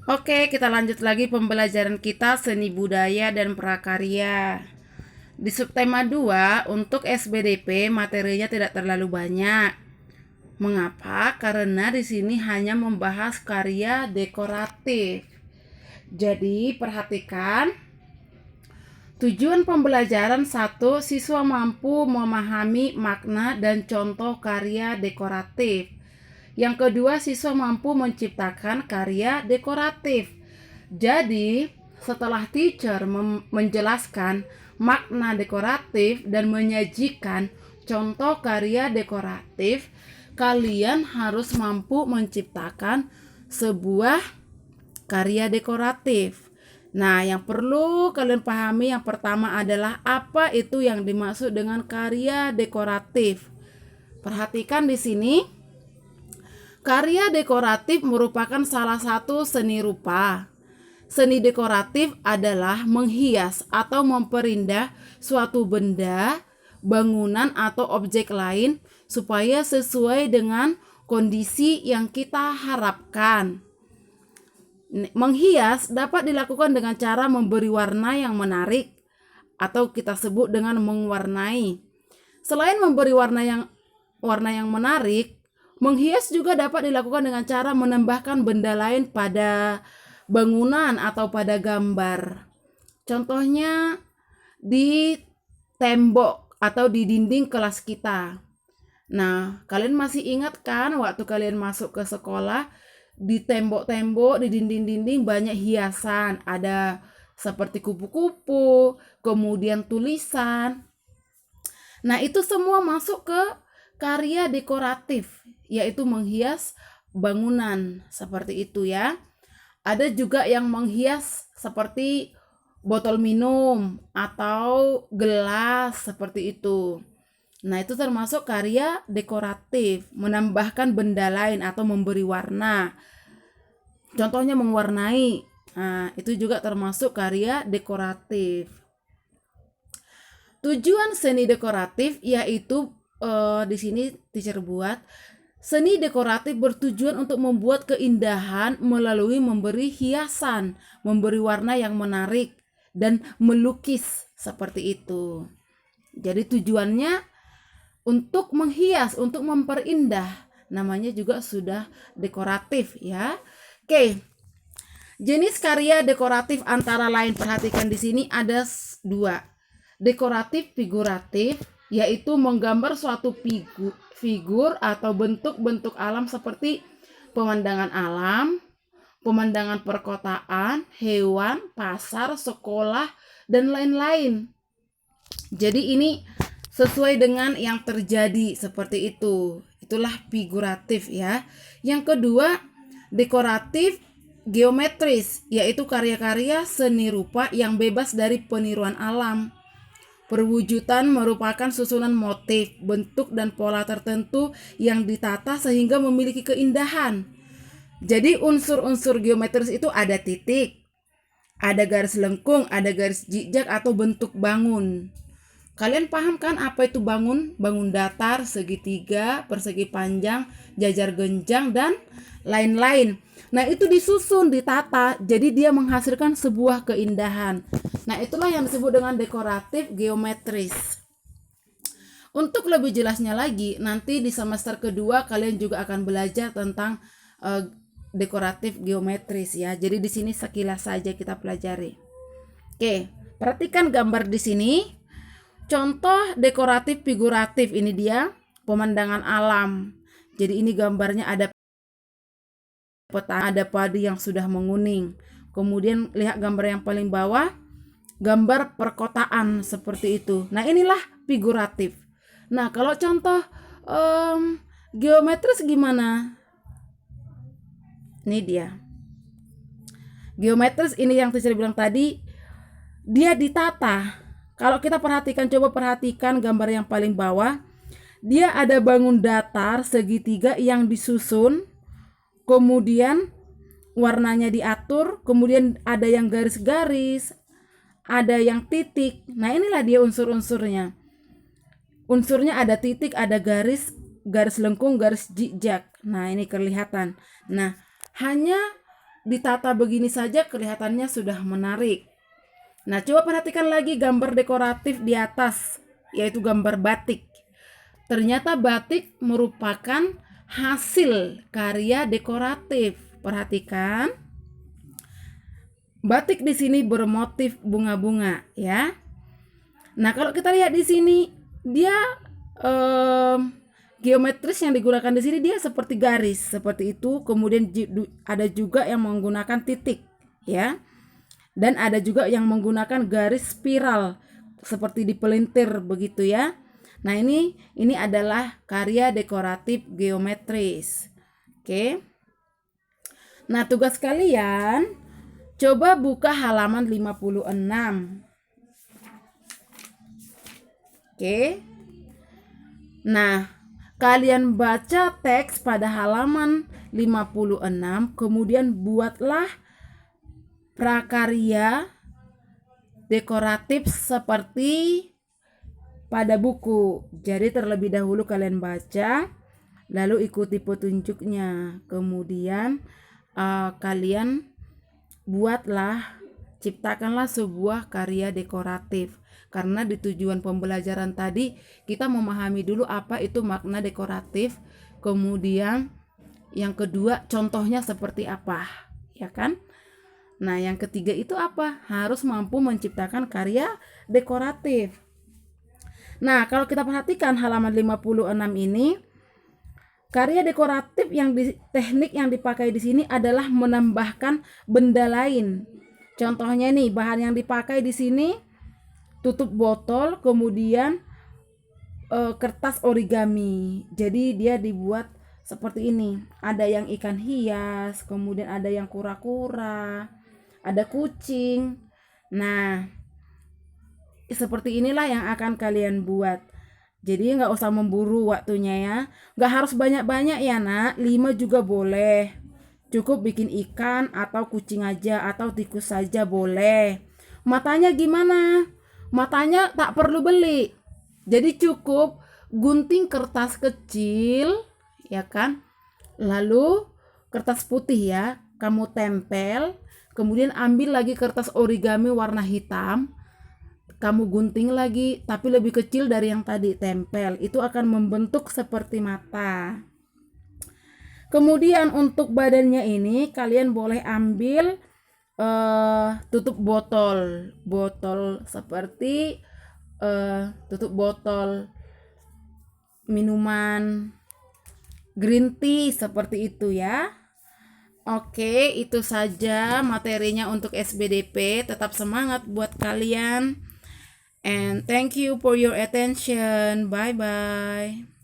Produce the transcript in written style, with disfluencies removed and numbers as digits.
Oke, kita lanjut lagi pembelajaran kita seni budaya dan prakarya. Di subtema 2 untuk SBDP materinya tidak terlalu banyak. Mengapa? Karena di sini hanya membahas karya dekoratif. Jadi, perhatikan tujuan pembelajaran 1, siswa mampu memahami makna dan contoh karya dekoratif. Yang kedua, siswa mampu menciptakan karya dekoratif. Jadi, setelah teacher menjelaskan makna dekoratif dan menyajikan contoh karya dekoratif, kalian harus mampu menciptakan sebuah karya dekoratif. Nah, yang perlu kalian pahami yang pertama adalah apa itu yang dimaksud dengan karya dekoratif. Perhatikan di sini. Karya dekoratif merupakan salah satu seni rupa. Seni dekoratif adalah menghias atau memperindah suatu benda, bangunan atau objek lain supaya sesuai dengan kondisi yang kita harapkan. Menghias dapat dilakukan dengan cara memberi warna yang menarik atau kita sebut dengan mewarnai. Selain memberi warna yang menarik, menghias juga dapat dilakukan dengan cara menambahkan benda lain pada bangunan atau pada gambar. Contohnya di tembok atau di dinding kelas kita. Nah, kalian masih ingat kan waktu kalian masuk ke sekolah, di tembok-tembok, di dinding-dinding banyak hiasan. Ada seperti kupu-kupu, kemudian tulisan. Nah, itu semua masuk ke karya dekoratif, yaitu menghias bangunan seperti itu ya. Ada juga yang menghias seperti botol minum atau gelas seperti itu. Nah, itu termasuk karya dekoratif, menambahkan benda lain atau memberi warna. Contohnya mewarnai. Nah, itu juga termasuk karya dekoratif. Tujuan seni dekoratif yaitu di sini teacher buat seni dekoratif bertujuan untuk membuat keindahan melalui memberi hiasan, memberi warna yang menarik dan melukis seperti itu. Jadi tujuannya untuk menghias, untuk memperindah. Namanya juga sudah dekoratif ya. Oke. Jenis karya dekoratif antara lain perhatikan di sini ada dua. Dekoratif figuratif yaitu menggambar suatu figur atau bentuk-bentuk alam seperti pemandangan alam, pemandangan perkotaan, hewan, pasar, sekolah, dan lain-lain. Jadi ini sesuai dengan yang terjadi seperti itu. Itulah figuratif ya. Yang kedua, dekoratif geometris yaitu karya-karya seni rupa yang bebas dari peniruan alam. Perwujudan merupakan susunan motif, bentuk, dan pola tertentu yang ditata sehingga memiliki keindahan. Jadi unsur-unsur geometris itu ada titik, ada garis lengkung, ada garis zigzag atau bentuk bangun. Kalian paham kan apa itu bangun? Bangun datar, segitiga, persegi panjang, jajar genjang, dan lain-lain. Nah, itu disusun, ditata, jadi dia menghasilkan sebuah keindahan. Nah, itulah yang disebut dengan dekoratif geometris. Untuk lebih jelasnya lagi, nanti di semester kedua kalian juga akan belajar tentang dekoratif geometris ya. Jadi di sini sekilas saja kita pelajari. Oke, perhatikan gambar di sini. Contoh dekoratif figuratif ini dia, pemandangan alam. Jadi ini gambarnya ada padi yang sudah menguning. Kemudian lihat gambar yang paling bawah, gambar perkotaan seperti itu. Nah, inilah figuratif. Nah, kalau contoh geometris gimana? Ini dia. Geometris ini yang teacher bilang tadi, dia ditata. Kalau kita perhatikan, coba perhatikan gambar yang paling bawah. Dia ada bangun datar segitiga yang disusun, kemudian warnanya diatur, kemudian ada yang garis-garis, ada yang titik. Nah, inilah dia unsur-unsurnya. Unsurnya ada titik, ada garis, garis lengkung, garis zigzag. Nah, ini kelihatan. Nah, hanya ditata begini saja kelihatannya sudah menarik. Nah, coba perhatikan lagi gambar dekoratif di atas, yaitu gambar batik. Ternyata batik merupakan hasil karya dekoratif. Perhatikan, batik di sini bermotif bunga-bunga, ya. Nah, kalau kita lihat di sini, dia geometris yang digunakan di sini dia seperti garis, seperti itu. Kemudian ada juga yang menggunakan titik, ya. Dan ada juga yang menggunakan garis spiral seperti di pelintir begitu, ya. Nah, ini adalah karya dekoratif geometris. Oke. Nah, tugas kalian coba buka halaman 56. Oke. Nah, kalian baca teks pada halaman 56, kemudian buatlah prakarya dekoratif seperti pada buku. Jadi terlebih dahulu kalian baca, lalu ikuti petunjuknya. Kemudian kalian ciptakanlah sebuah karya dekoratif. Karena di tujuan pembelajaran tadi kita memahami dulu apa itu makna dekoratif, kemudian yang kedua contohnya seperti apa, ya kan? Nah, yang ketiga itu apa? Harus mampu menciptakan karya dekoratif. Nah, kalau kita perhatikan halaman 56 ini, karya dekoratif teknik yang dipakai di sini adalah menambahkan benda lain. Contohnya nih, bahan yang dipakai di sini tutup botol, kemudian kertas origami. Jadi dia dibuat seperti ini. Ada yang ikan hias, kemudian ada yang kura-kura, ada kucing. Nah, seperti inilah yang akan kalian buat. Jadi nggak usah memburu waktunya ya. Nggak harus banyak-banyak ya nak, 5 juga boleh. Cukup bikin ikan atau kucing aja, atau tikus saja boleh. Matanya gimana? Matanya tak perlu beli. Jadi cukup gunting kertas kecil, ya kan? Lalu kertas putih ya, kamu tempel. Kemudian ambil lagi kertas origami warna hitam. Kamu gunting lagi, tapi lebih kecil dari yang tadi, tempel. Itu akan membentuk seperti mata. Kemudian untuk badannya ini kalian boleh ambil tutup botol seperti tutup botol minuman green tea seperti itu ya. Oke, itu saja materinya untuk SBDP. Tetap semangat buat kalian, and thank you for your attention. Bye bye.